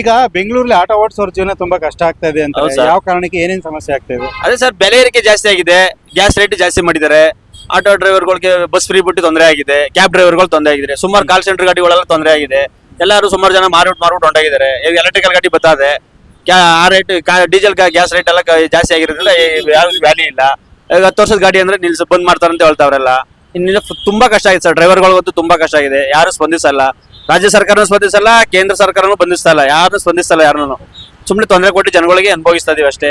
ಈಗ ಬೆಂಗಳೂರಲ್ಲಿ ಆಟೋ ಓಡಿಸೋರ್ ಜೀವನ ತುಂಬಾ ಕಷ್ಟ ಆಗ್ತಾ ಇದೆ ಅಂತ. ಹೌದು ಸರ್. ಯಾವ ಕಾರಣಕ್ಕೆ ಏನೇನ್ ಸಮಸ್ಯೆ ಆಗ್ತಾ ಇದೆ? ಅದೇ ಸರ್, ಬೆಲೆ ಏರಿಕೆ ಜಾಸ್ತಿ ಆಗಿದೆ, ಗ್ಯಾಸ್ ರೇಟ್ ಜಾಸ್ತಿ ಮಾಡಿದ್ದಾರೆ, ಆಟೋ ಡ್ರೈವರ್ಗಳಿಗೆ ಬಸ್ ಫ್ರೀ ಬಿಟ್ಟು ತೊಂದರೆ ಆಗಿದೆ, ಕ್ಯಾಬ್ ಡ್ರೈವರ್ಗಳು ತೊಂದರೆ ಆಗಿದೆ, ಸುಮಾರು ಕಾಲ್ ಸೆಂಟರ್ ಗಾಡಿಗಳೆಲ್ಲ ತೊಂದರೆ ಆಗಿದೆ. ಎಲ್ಲರೂ ಸುಮಾರು ಜನ ಮಾರ್ಬಿಟ್ಟು ಹೊಂಟಾಗಿದ್ದಾರೆ. ಈಗ ಎಲೆಕ್ಟ್ರಿಕಲ್ ಗಾಡಿ ಬರ್ತದೆ, ಆ ರೇಟ್ ಡೀಸೆಲ್ ಗ್ಯಾಸ್ ರೇಟ್ ಎಲ್ಲ ಜಾಸ್ತಿ ಆಗಿರೋದ್ರಿಂದ ಯಾವ ವ್ಯಾಲ್ಯೂ ಇಲ್ಲ. ಈಗ 10 ವರ್ಷದ ಗಾಡಿ ಅಂದ್ರೆ ಬಂದ್ ಮಾಡ್ತಾರೆ ಅಂತ ಹೇಳ್ತಾವ್ರೆಲ್ಲ. ಇನ್ನು ತುಂಬಾ ಕಷ್ಟ ಆಗಿದೆ ಸರ್, ಡ್ರೈವರ್ಗಳಿಗಂತೂ ತುಂಬಾ ಕಷ್ಟ ಆಗಿದೆ. ಯಾರು ಸ್ಪಂದಿಸಲ್ಲ, ರಾಜ್ಯ ಸರ್ಕಾರನೂ ಸ್ಪಂದಿಸಲ್ಲ, ಕೇಂದ್ರ ಸರ್ಕಾರನೂ ಬಂಧಿಸ್ತಾ ಇಲ್ಲ, ಯಾರು ಸ್ಪಂದಿಸಲ್ಲ. ಯಾರನ್ನು ಸುಮ್ಮನೆ ತೊಂದರೆ ಕೊಟ್ಟು ಜನಗಳಿಗೆ ಅನುಭವಿಸ್ತಾ ಇದೀವಿ ಅಷ್ಟೇ.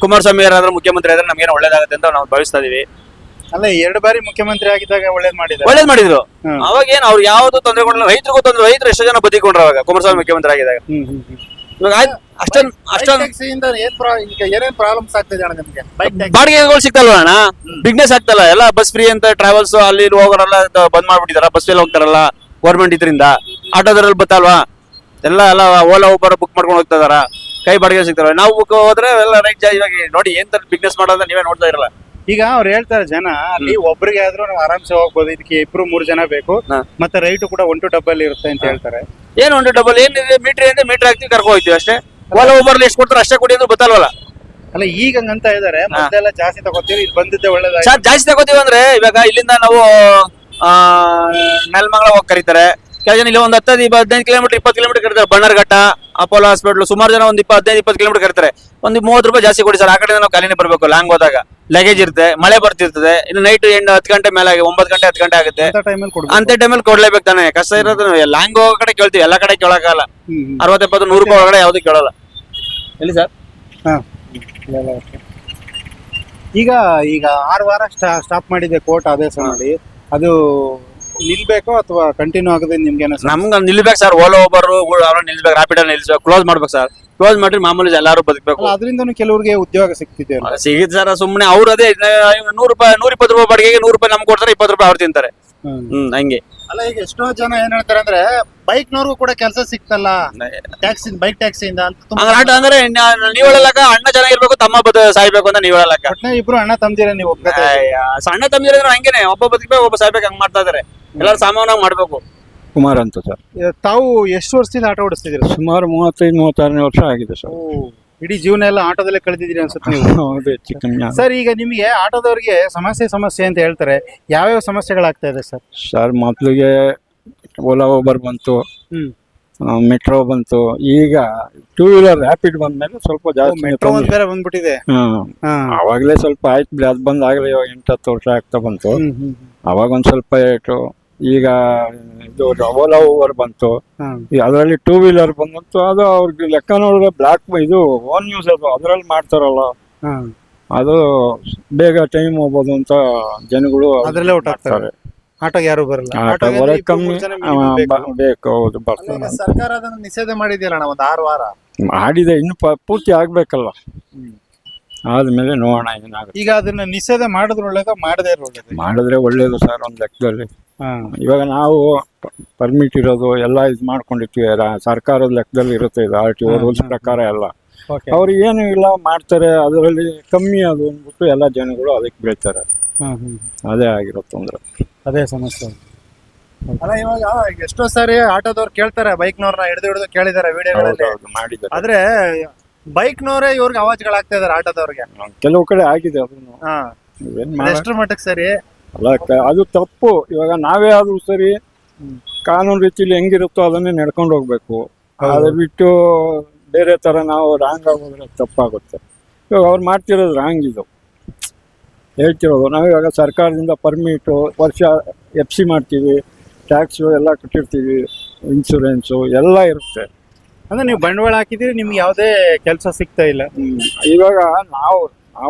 ಕುಮಾರಸ್ವಾಮಿ ಯಾರಾದ್ರೂ ಮುಖ್ಯಮಂತ್ರಿ ಆದ್ರೆ ನಮ್ಗೇನು ಒಳ್ಳೇದಾಗುತ್ತೆ ಅಂತ ನಾವು ಭಾವಿಸ್ತಾ ಇದೀವಿ. ಅಲ್ಲ, 2 ಬಾರಿ ಮುಖ್ಯಮಂತ್ರಿ ಆಗಿದ್ದಾಗ ಒಳ್ಳೇದ್ ಮಾಡಿದ್ದಾರೆ. ಒಳ್ಳೇದ್ ಮಾಡಿದ್ರು. ಅವಾಗ ಏನ್ ಅವ್ರು ಯಾವ್ದು ತೊಂದರೆ ಕೊಡಲ್ಲ, ರೈತರಿಗೂ ತೊಂದ್ರೆ. ರೈತರು ಎಷ್ಟೋ ಜನ ಬದುಕೊಂಡ್ರು ಅವಾಗ ಕುಮಾರಸ್ವಾಮಿ ಮುಖ್ಯಮಂತ್ರಿ ಆಗಿದಾಗ. ಇವಾಗ ಅಷ್ಟೊಂದು ಏನೇನ್ ಪ್ರಾಬ್ಲಮ್ಸ್ ಆಗ್ತಿದೆ ಅಣ್ಣ ನಿಮ್ಗೆ? ಬಾಡಿಗೆಗಳು ಸಿಗ್ತಲ್ವ ಅಣ್ಣ, ಬಿಸ್ನೆಸ್ ಆಗ್ತಲ್ಲ. ಎಲ್ಲ ಬಸ್ ಫ್ರೀ ಅಂತ ಟ್ರಾವೆಲ್ಸ್ ಅಲ್ಲಿ ಹೋಗೋರೆಲ್ಲ ಬಂದ್ ಮಾಡ್ಬಿಟ್ಟಿದಾರ. ಬಸ್ ಅಲ್ಲಿ ಹೋಗ್ತಾರಲ್ಲ ಗೌರ್ಮೆಂಟ್ ಇದರಿಂದ, ಆಟೋದ್ರಲ್ಲಿ ಬತ್ತಲ್ವಾ ಎಲ್ಲ ಓಲಾ ಊಬರ್ ಬುಕ್ ಮಾಡ್ಕೊಂಡು ಹೋಗ್ತಾ ಇದಾರ, ಕೈ ಬಾಡಿಗೆ ಸಿಗ್ತಾರ. ನಾವು ಬುಕ್ ಹೋದ್ರೆ ಎಲ್ಲ ರೈಟ್ ಇವಾಗ ನೋಡಿ ಏನ್ ಬಿಸ್ನೆಸ್ ಮಾಡೋದ್ರೆ ನೀವೇ ನೋಡ್ತಾ ಇರಲ್ಲ. ಈಗ ಅವ್ರು ಹೇಳ್ತಾರೆ ಜನ ಅಲ್ಲಿ ಒಬ್ರಿಗೆ ಆದ್ರೂ ನಾವು ಆರಾಮ್ಸೆ ಹೋಗ್ಬೋದು, ಇದಕ್ಕೆ 2-3 ಜನ ಬೇಕು, ಮತ್ತೆ ರೈಟ್ ಕೂಡ 1 to double ಇರುತ್ತೆ ಅಂತ ಹೇಳ್ತಾರೆ. ಏನ್ 1 to double ಏನಿದೆ? ಮೀಟರ್ ಅಂದ್ರೆ ಮೀಟರ್ ಹಾಕ್ತಿವಿ, ಕರ್ಕೊ ಹೋಗ್ತೀವಿ ಅಷ್ಟೇ. ಓಲಾ ಊಬರ್ ಎಷ್ಟು ಕೊಡ್ತಾರೆ ಅಷ್ಟೇ ಕೊಡಿ ಅಂದ್ರೆ ಗೊತ್ತಲ್ವಲ್ಲ. ಅಲ್ಲ, ಈಗ ಅಂತ ಇದಾರೆ, ಮೊದಲೆಲ್ಲ ಜಾಸ್ತಿ ತಗೋತೀವಿ, ಇದು ಬಂದಿದ್ದೆ ಒಳ್ಳೇದಾಗಿ. ಸರ್, ಜಾಸ್ತಿ ತಗೋತೀವಿ ಅಂದ್ರೆ ಇವಾಗ ಇಲ್ಲಿಂದ ನಾವು ನೆಲಮಂಗಲ ಹೋಗಿ ಕರೀತಾರೆ. ಕೆಲವು ಜನ ಇಲ್ಲಿ ಒಂದು 10-15 ಕಿಲೋಮೀಟರ್ 20 ಕಿಲೋಮೀಟರ್ ಕರೀತಾರೆ. ಬಣ್ಣರ್ಘಟ್ಟ, ಅಪೋಲೋ ಹಾಸ್ಪಿಟಲ್, ಸುಮಾರು ಜನ ಒಂದು 15-20 ಕಿಲೋಮೀಟರ್ ಕರೀತಾರೆ. ಒಂದು 30 ರೂಪಾಯಿ ಜಾಸ್ತಿ ಕೊಡಿ ಸರ್. ಆ ಕಡೆ ನಾವು ಕಾಲಿನೇ ಬರ್ಬೇಕು. ಲಾಂಗ್ ಹೋದಾಗ ಲಗೇಜ್ ಇರುತ್ತೆ, ಮಳೆ ಬರ್ತಿರ್ತದೆ, ಇನ್ನು ನೈಟ್ 10 ಗಂಟೆ ಮೇಲೆ 9 ಗಂಟೆ 10 ಗಂಟೆ ಆಗುತ್ತೆ. ಅಂತ ಟೈಮಲ್ಲಿ ಕೊಡ್ಲೇಬೇಕು ತಾನೆ. ಕಷ್ಟ ಇರೋದು. ಲಾಂಗ್ ಹೋಗೋ ಕಡೆ ಕೇಳ್ತೀವಿ, ಎಲ್ಲ ಕಡೆ ಕೇಳೋಕ್ಕಾಗಲ್ಲ. 60-70-100 ರೂಪಾಯಿ ಒಳಗಡೆ ಯಾವ್ದು ಕೇಳಲ್ಲ. ಎಲ್ಲಿ ಸರ್? ಈಗ 6 ವಾರ ಸ್ಟಾಪ್ ಮಾಡಿದೆ ಕೋರ್ಟ್ ಆದೇಶ ಮಾಡಿ, ಅದು ನಿಲ್ಬೇಕೋ ಅಥವಾ ಕಂಟಿನ್ಯೂ ಆಗದೆ ನಿಮ್ಗೆ? ನಮ್ಗೆ ನಿಲ್ಬೇಕು ಸರ್. ಓಲಾ ಊಬರ್ ಅವ್ರ ನಿಲ್ಬೇಕು, ರ್ಯಾಪಿಡ್ ನಿಲ್ಬೇಕು, ಕ್ಲೋಸ್ ಮಾಡ್ಬೇಕು ಸರ್. ಕ್ಲೋಸ್ ಮಾಡಿ ಮಾಮೂಲಿ ಎಲ್ಲಾರು ಬದುಕಬೇಕು. ಅದರಿಂದ ಕೆಲವರಿಗೆ ಉದ್ಯೋಗ ಸಿಗ್ತಿದೆ. ಸಿಗುತ್ತೆ ಸರ್. ಸುಮ್ಮನೆ ಅವ್ರು ಅದೇ 100 ರೂಪಾಯಿ 120 ರೂಪಾಯಿ ಬಾಡಿಗೆಗೆ 100 ರೂಪಾಯಿ ನಮ್ಗೆ ಕೊಡ್ತಾರೆ, 20 ರೂಪಾಯಿ ಅವ್ರು ತಿಂತಾರೆ. ಹಂಗೆ. ಅಲ್ಲ, ಈಗ ಎಷ್ಟೋ ಜನ ಏನ್ ಹೇಳ್ತಾರೆ ಅಂದ್ರೆ ಬೈಕ್ನವ್ರಿಗೂ ಕೂಡ ಕೆಲಸ ಸಿಕ್ತಲ್ಲ, ಟ್ಯಾಕ್ಸಿ, ಬೈಕ್ ಟ್ಯಾಕ್ಸಿಯಿಂದ ಅಂತ. ಅಂದ್ರೆ ನೀವ್ ಹೇಳಲಕ್ಕ ಅಣ್ಣ ಚೆನ್ನಾಗಿರ್ಬೇಕು, ತಮ್ಮ ಸಾಯ್ಬೇಕು ಅಂತ ನೀವ್ ಹೇಳಲಕ್ಕ. ಇಬ್ರು ಅಣ್ಣ ತಮ್ದಿರ ನೀವು? ಅಣ್ಣ ತಮ್ದಿರ ಹಂಗೇನೆ, ಒಬ್ಬ ಬದುಕಬೇಕು, ಒಬ್ಬ ಸಾಯ್ಬೇಕು, ಹಂಗ್ ಮಾಡ್ತಾ ಇದಾರೆ. ಎಲ್ಲರೂ ಸಾಮಾನ್ಯವಾಗಿ ಮಾಡ್ಬೇಕು. ಕುಮಾರ್ ಅಂತ ಸರ್. ತಾವು ಎಷ್ಟು ವರ್ಷದಿಂದ ಆಟೋ ಓಡಿಸ್ತಿದ್ದೀರಾ? ಸುಮಾರು 35-36 ವರ್ಷ ಆಗಿದೆ ಸರ್. ಇಡೀ ಜೀವನ ಎಲ್ಲ ಆಟೋದಲ್ಲೇ ಕಳೆದಿದ್ದೀರಿ ಅನ್ಸುತ್ತೆ ನೀವು? ಹೌದು, ಹೆಚ್ಚು ಕಮ್ಮಿ. ಸರ್, ಈಗ ನಿಮಗೆ ಆಟೋದವ್ರಿಗೆ ಸಮಸ್ಯೆ ಅಂತ ಹೇಳ್ತಾರೆ, ಯಾವ್ಯಾವ ಸಮಸ್ಯೆಗಳಾಗ್ತಾ ಇದೆ ಸರ್? ಸರ್, ಮೊದಲಿಗೆ ಓಲಾ ಊಬರ್ ಬಂತು, ಮೆಟ್ರೋ ಬಂತು, ಈಗ 2 ವೀಲರ್ ರ್ಯಾಪಿಡ್ ಬಂದ್ಮೇಲೆ ಸ್ವಲ್ಪ ಜಾಸ್ತಿ ಬೇರೆ ಬಂದ್ಬಿಟ್ಟಿದೆ. ಅವಾಗಲೇ ಸ್ವಲ್ಪ ಆಯ್ತು ಬಿಡಿ, ಅದು ಬಂದಾಗಲೇ ಇವಾಗ 8-10 ವರ್ಷ ಆಗ್ತಾ ಬಂತು. ಅವಾಗ ಒಂದ್ ಸ್ವಲ್ಪ ರೇಟು. ಈಗ ಇದು ಓಲಾ ಊಬರ್ ಬಂತು, ಅದರಲ್ಲಿ 2 ವೀಲರ್ ಬಂದಂತು. ಅದು ಅವ್ರಿಗೆ ಲೆಕ್ಕ ನೋಡಿದ್ರೆ ಬ್ಲಾಕ್ ಇದು ಓನ್ ಯೂಸ್, ಅದು ಅದರಲ್ಲಿ ಮಾಡ್ತಾರಲ್ಲ, ಅದು ಬೇಗ ಟೈಮ್ ಹೋಗ್ಬೋದು ಅಂತ ಜನಗಳು ಅದ್ರಲ್ಲೇ ಹೊಟ್ಟಾಗ್ತಾರೆ. ಆಟೋಗೆ ಯಾರು ಬರಲ್ಲ, ಹೊರಗೆ ಕಮ್ಮಿ ಬೇಕು. ಹೌದು, ಬರ್ತಾರೆ. ಸರ್ಕಾರ ಅದನ್ನು ನಿಷೇಧ ಮಾಡಿದೆಯಲ್ಲ ಒಂದು 6 ವಾರ ಮಾಡಿದೆ, ಇನ್ನು ಪೂರ್ತಿ ಆಗ್ಬೇಕಲ್ಲ. ಆದ್ಮೇಲೆ ನೋಡೋಣ ಏನಾಗುತ್ತೆ. ಈಗ ಅದನ್ನ ನಿಷೇಧ ಮಾಡಿದ್ರೆ ಒಳ್ಳೇದು, ಮಾಡದೇ ಒಳ್ಳೇದು? ಮಾಡಿದ್ರೆ ಒಳ್ಳೇದು ಸರ್, ಒಂದ್ ಲೆಕ್ಕದಲ್ಲಿ. ಇವಾಗ ನಾವು ಪರ್ಮಿಟ್ ಇರೋದು ಎಲ್ಲ ಇದು ಮಾಡ್ಕೊಂಡಿರ್ತೀವಿ, ಸರ್ಕಾರದ ಲೆಕ್ಕದಲ್ಲಿ ಇರುತ್ತೆ ಇದು, RTO ರೂಲ್ಸ್ ಪ್ರಕಾರ ಎಲ್ಲ. ಅವ್ರಿಗೆ ಏನು ಇಲ್ಲ, ಮಾಡ್ತಾರೆ, ಅದರಲ್ಲಿ ಕಮ್ಮಿ ಅದು ಅಂದ್ಬಿಟ್ಟು ಎಲ್ಲ ಜನಗಳು ಅದಕ್ಕೆ ಬೀಳ್ತಾರೆ. ಅದೇ ಆಗಿರುತ್ತೆ ಅಂದ್ರೆ ಅದೇ ಸಮಸ್ಯೆ. ಅಲ್ಲ, ಇವಾಗ ಎಷ್ಟೋ ಸಾರಿ ಆಟೋದವ್ರು ಕೇಳ್ತಾರೆ, ಬೈಕ್ನವ್ರನ್ನ ಹಿಡಿದು ಕೇಳಿದ್ದಾರೆ ವಿಡಿಯೋಗಳಲ್ಲಿ ಮಾಡಿದ್ದಾರೆ. ಆದ್ರೆ ಬೈಕ್ನವರೇ ಇವ್ರಿಗೆ ಅವಾಜ್ಗಳಾಗ್ತಾ ಇದಾರೆ ಆಟೋದವ್ರಿಗೆ. ಕೆಲವು ಕಡೆ ಆಗಿದೆ ಅದನ್ನು. ಎಷ್ಟರ ಮಟ್ಟಕ್ಕೆ ಸರಿ? ಅಲ್ಲ, ಅದು ತಪ್ಪು. ಇವಾಗ ನಾವೇ ಆದ್ರೂ ಸರಿ, ಕಾನೂನು ರೀತಿಯಲ್ಲಿ ಹೆಂಗಿರುತ್ತೋ ಅದನ್ನೇ ನಡ್ಕೊಂಡು ಹೋಗ್ಬೇಕು. ಅದು ಬಿಟ್ಟು ಬೇರೆ ತರ ನಾವು ರಾಂಗ್ ಆಗೋದ್ರೆ ತಪ್ಪಾಗುತ್ತೆ. ಇವಾಗ ಅವ್ರು ಮಾಡ್ತಿರೋದು ರಾಂಗ್. ಇದು ಹೇಳ್ತಿರೋದು ನಾವು ಇವಾಗ ಸರ್ಕಾರದಿಂದ ಪರ್ಮಿಟು, ವರ್ಷ FC ಮಾಡ್ತೀವಿ, ಟ್ಯಾಕ್ಸು ಎಲ್ಲ ಕಟ್ಟಿರ್ತೀವಿ, ಇನ್ಶೂರೆನ್ಸು ಎಲ್ಲ ಇರುತ್ತೆ. ಅಂದ್ರೆ ನೀವು ಬಂಡವಾಳ ಹಾಕಿದ್ರೆ ನಿಮ್ಗೆ ಯಾವುದೇ ಕೆಲಸ ಸಿಗ್ತಾ ಇಲ್ಲ. ಇವಾಗ ನಾವು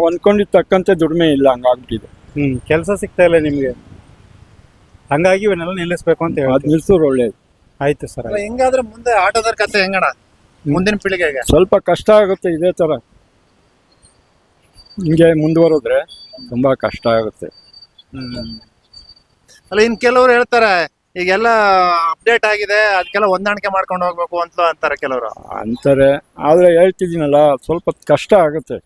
ಅನ್ಕೊಂಡಿದ್ ತಕ್ಕಂತೆ ದುಡಿಮೆ ಇಲ್ಲ, ಹಂಗಾಗ್ಬಿಟ್ಟಿದೆ. ಕೆಲಸ ಸಿಗ್ತಾ ಇಲ್ಲ ನಿಮ್ಗೆ, ಹಂಗಾಗಿ ಇವನ್ನೆಲ್ಲ ನಿಲ್ಲಿಸ್ಬೇಕು ಅಂತ ಹೇಳಿ. ಅದು ನಿಲ್ಸೋರು ಒಳ್ಳೇದು. ಆಯ್ತು ಸರ್. ಹೆಂಗಾದ್ರೆ ಮುಂದೆ ಆಟೋದವ್ರ ಕತೆ ಹೆಂಗಣ ಮುಂದಿನ ಪೀಳಿಗೆಗೆ? ಸ್ವಲ್ಪ ಕಷ್ಟ ಆಗುತ್ತೆ. ಇದೇ ತರ ಹಿಂಗೆ ಮುಂದುವರೆದ್ರೆ ತುಂಬಾ ಕಷ್ಟ ಆಗುತ್ತೆ. ಅಲ್ಲ, ಇನ್ ಕೆಲವರು ಹೇಳ್ತಾರೆ ಈಗೆಲ್ಲ ಅಪ್ಡೇಟ್ ಆಗಿದೆ, ಅದಕ್ಕೆಲ್ಲ ಹೊಂದಾಣಿಕೆ ಮಾಡ್ಕೊಂಡು ಹೋಗ್ಬೇಕು ಅಂತ ಅಂತಾರೆ ಕೆಲವರು. ಅಂತಾರೆ, ಆದ್ರೆ ಹೇಳ್ತಿದ್ದೀನಲ್ಲ, ಸ್ವಲ್ಪ ಕಷ್ಟ ಆಗುತ್ತೆ.